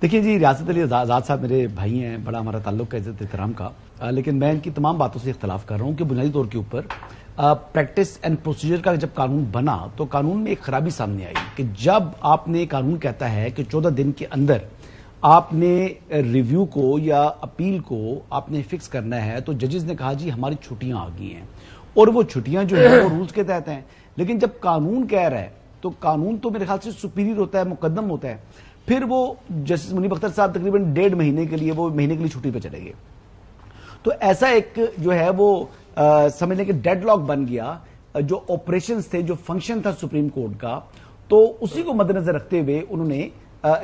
دیکھیں جی، ریاست علی آزاد صاحب میرے بھائی ہیں، بڑا ہمارا تعلق ہے عزت احترام کا، لیکن میں ان کی تمام باتوں سے اختلاف کر رہا ہوں کہ بنیادی طور کے اوپر پریکٹس اینڈ پروسیجر کا جب قانون بنا تو قانون میں ایک خرابی سامنے آئی کہ جب آپ نے قانون کہتا ہے کہ 14 دن کے اندر آپ نے ریویو کو یا اپیل کو آپ نے فکس کرنا ہے، تو ججز نے کہا جی ہماری چھٹیاں آ گئی ہیں، اور وہ چھٹیاں جو ہیں وہ رولز کے تحت ہیں، لیکن جب قانون کہہ رہا ہے تو قانون تو میرے خیال سے سپیریئر ہوتا ہے، مقدم ہوتا ہے. پھر وہ جسٹس منیب اختر صاحب تقریباً 1.5 مہینے کے لیے چھٹی پہ چلے گئے. تو ایسا ایک جو ہے وہ سمجھ لیں کہ ڈیڈ لاک بن گیا، جو آپریشنز تھے، جو فنکشن تھا سپریم کورٹ کا، تو اسی کو مد نظر رکھتے ہوئے انہوں نے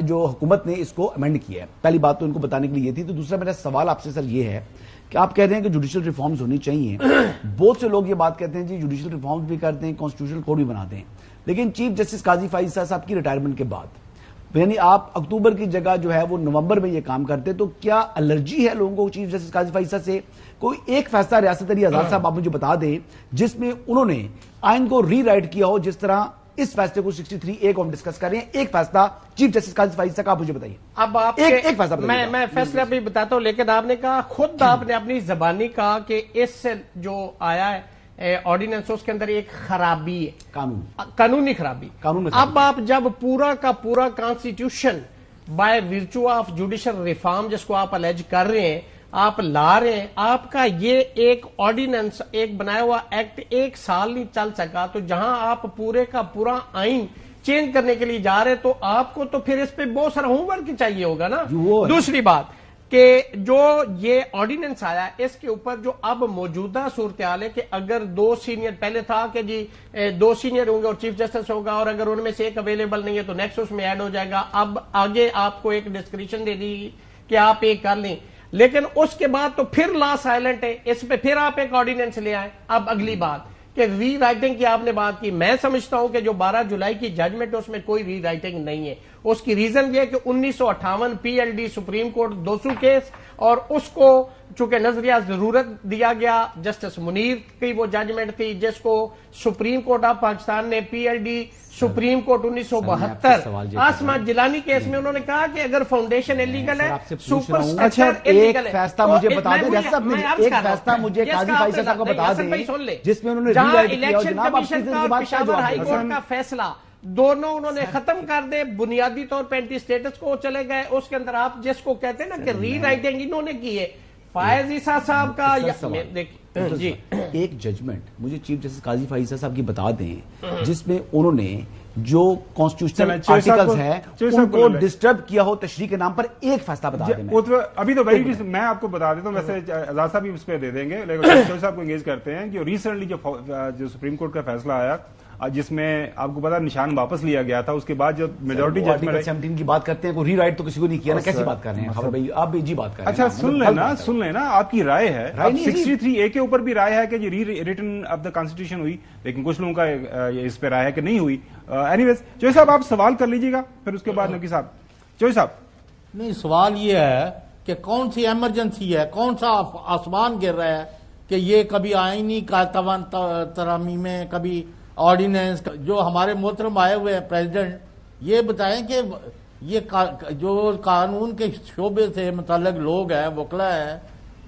جو حکومت نے اس کو امینڈ کیا ہے. پہلی بات تو ان کو بتانے کے لیے یہ تھی. تو دوسرا میرا سوال آپ سے سر یہ ہے کہ آپ کہہ رہے ہیں کہ جوڈیشل ریفارمز ہونی چاہیے. بہت سے لوگ یہ بات کہتے ہیں جی جوڈیشل ریفارمز بھی کرتے ہیں، کانسٹیٹیوشنل کوڈ بھی بنا دیں، لیکن چیف جسٹس قاضی فائز صاحب کی ریٹائرمنٹ کے بعد، یعنی آپ اکتوبر کی جگہ جو ہے وہ نومبر میں یہ کام کرتے، تو کیا الرجی ہے لوگوں کو چیف جسٹس قاضی فائز سے؟ کوئی ایک فیصلہ ریاست علی آزاد صاحب آپ مجھے بتا دیں جس میں انہوں نے آئین کو ری رائٹ کیا ہو، جس طرح اس فیصلے کو 63A کو ہم ڈسکس کر رہے ہیں. ایک فیصلہ چیف جسٹس قاضی فائز صاحب آپ مجھے بتائیے. اب آپ ایک فیصلہ میں فیصلہ بھی بتاتا ہوں، لیکن آپ نے کہا خود آپ نے اپنی زبانی کہا کہ اس سے جو آیا ہے آرڈیننس اس کے اندر ایک خرابی ہے، قانونی خرابی. اب آپ جب پورا کا پورا constitution by virtue of judicial reform جس کو آپ الیج کر رہے ہیں، آپ لا رہے ہیں، آپ کا یہ ایک آرڈیننس، ایک بنایا ہوا ایکٹ 1 سال نہیں چل سکا، تو جہاں آپ پورے کا پورا آئین چینج کرنے کے لیے جا رہے تو آپ کو تو پھر اس پہ بہت سارا ہوم ورک چاہیے ہوگا نا. دوسری بات کہ جو یہ آرڈیننس آیا اس کے اوپر جو اب موجودہ صورتحال ہے کہ اگر 2 سینئر، پہلے تھا کہ جی 2 سینئر ہوں گے اور چیف جسٹس ہوگا، اور اگر ان میں سے ایک اویلیبل نہیں ہے تو نیکسٹ اس میں ایڈ ہو جائے گا. اب آگے آپ کو ایک ڈسکریشن دے دی کہ آپ ایک کر لیں، لیکن اس کے بعد تو پھر لا سائلنٹ ہے، اس پہ پھر آپ ایک آرڈیننس لے آئیں. اب اگلی بات کہ ری رائٹنگ کی آپ نے بات کی، میں سمجھتا ہوں کہ جو 12 جولائی کی ججمنٹ اس میں کوئی ری رائٹنگ نہیں ہے. اس کی ریزن یہ کہ 1958 PLD سپریم کورٹ 200 کیس، اور اس کو چونکہ نظریہ ضرورت دیا گیا، جسٹس منیر کی وہ ججمنٹ تھی جس کو سپریم کورٹ آف پاکستان نے PLD سپریم کورٹ 1972 آسما جیلانی کیس میں انہوں نے کہا کہ اگر فاؤنڈیشن انلیگل ہے، سپر اسٹرکچر انلیگل ہے. ایک فیصلہ مجھے بتا دیں، ایک فیصلہ مجھے قاضی فائز صاحب کو بتا دیں جس میں انہوں نے جہاں الیکشن کمیشن کا پشاور ہائی کورٹ کا فیصلہ دونوں انہوں نے ختم کر دے، بنیادی طور پہ اینٹی اسٹیٹس کو چلے گئے. اس کے اندر آپ جس کو کہتے ہیں نا کہ ری رائٹنگ انہوں نے کی ہے، فائز عیسیٰ صاحب کا جی ایک ججمنٹ مجھے چیف جسٹس قاضی فائز صاحب کی بتا دیں جس میں انہوں نے جو کانسٹیٹیوشنل آرٹیکلز ہیں ان کو ڈسٹرب کیا ہو تشریح کے نام پر. ایک فیصلہ بتا دیں. ابھی تو میں آپ کو بتا دیتا ہوں، ویسے آزاد صاحب بھی اس پہ دے دیں گے، لیکن چوہدری صاحب کو انگیج کرتے ہیں کہ ریسنٹلی جو سپریم کورٹ کا فیصلہ آیا جس میں آپ کو پتا نشان واپس لیا گیا تھا، اس کے بعد جو میجورٹی ججمنٹ 17 کی بات کرتے ہیں، کوئی ری رائٹ تو کسی کو نہیں کیا نا، کیسی بات کر رہے ہیں خبر بھائی؟ آپ بھی جی بات کر رہے ہیں. اچھا سن لینا آپ کی رائے ہے. 63A کے اوپر بھی رائے ہے کہ ری ریٹن آف دا کانسٹیٹیوشن ہوئی، لیکن کچھ لوگوں کا اس پہ رائے ہے کہ نہیں ہوئی. اینی ویز چوہدری صاحب آپ سوال کر لیجیے گا، پھر اس کے بعد نقی صاحب. چوہدری صاحب نہیں، سوال یہ ہے کہ کون سی ایمرجنسی ہے، کون سا آسمان گر رہا ہے کہ یہ کبھی آئینی ترامیم میں، کبھی آرڈیننس. جو ہمارے محترم آئے ہوئے ہیں پریزیڈنٹ، یہ بتائیں کہ یہ جو قانون کے شعبے سے متعلق لوگ ہیں، وکلا ہے،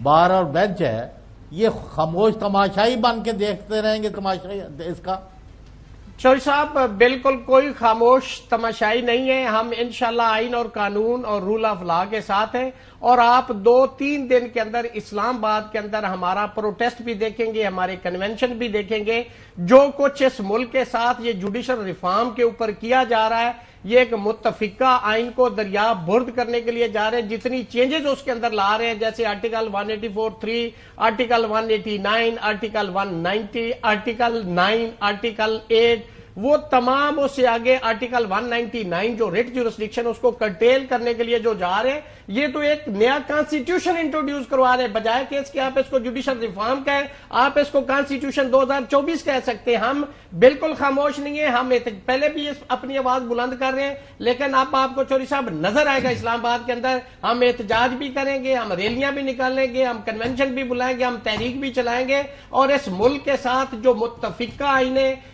بار اور بینچ ہے، یہ خاموش تماشائی بن کے دیکھتے رہیں گے تماشائی اس کا؟ چوہدری صاحب بالکل کوئی خاموش تماشائی نہیں ہے. ہم انشاءاللہ آئین اور قانون اور رول آف لا کے ساتھ ہیں، اور آپ 2-3 دن کے اندر اسلام آباد کے اندر ہمارا پروٹیسٹ بھی دیکھیں گے، ہمارے کنونشن بھی دیکھیں گے. جو کچھ اس ملک کے ساتھ یہ جوڈیشل ریفارم کے اوپر کیا جا رہا ہے، یہ ایک متفقہ آئین کو دریا برد کرنے کے لیے جا رہے ہیں. جتنی چینجز اس کے اندر لا رہے ہیں، جیسے article 184(3), article 189، article 190، article 9، article 8، وہ تمام اس سے آگے آرٹیکل 199 جو ریٹ جورسڈکشن اس کو کرٹیل کرنے کے لیے جو جا رہے ہیں، یہ تو ایک نیا کانسٹیٹیوشن انٹروڈیوس کروا رہے ہیں. بجائے کہ اس کے آپ اس کو جوڈیشل ریفارم کہیں، آپ اس کو کانسٹیٹیوشن 2024 کہہ سکتے ہیں. ہم بالکل خاموش نہیں ہیں، ہم پہلے بھی اپنی آواز بلند کر رہے ہیں، لیکن اب آپ کو چوہدری صاحب نظر آئے گا اسلام آباد کے اندر ہم احتجاج بھی کریں گے، ہم ریلیاں بھی نکالیں گے، ہم کنونشن بھی بلائیں گے، ہم تحریک بھی چلائیں گے. اور اس ملک کے ساتھ جو متفقہ آئین ہے،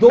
2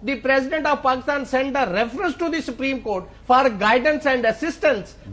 the President of Pakistan sent a reference to the Supreme Court for guidance and assistance।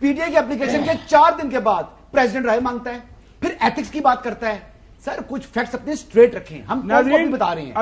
P T I کی اپلیکیشن کے 4 دن کے بعد پریزیڈنٹ رائے مانگتا ہے، پھر ایتھکس کی بات کرتا ہے. سر کچھ فیکٹس اپنے اسٹریٹ رکھیں، ہم بتا رہے ہیں.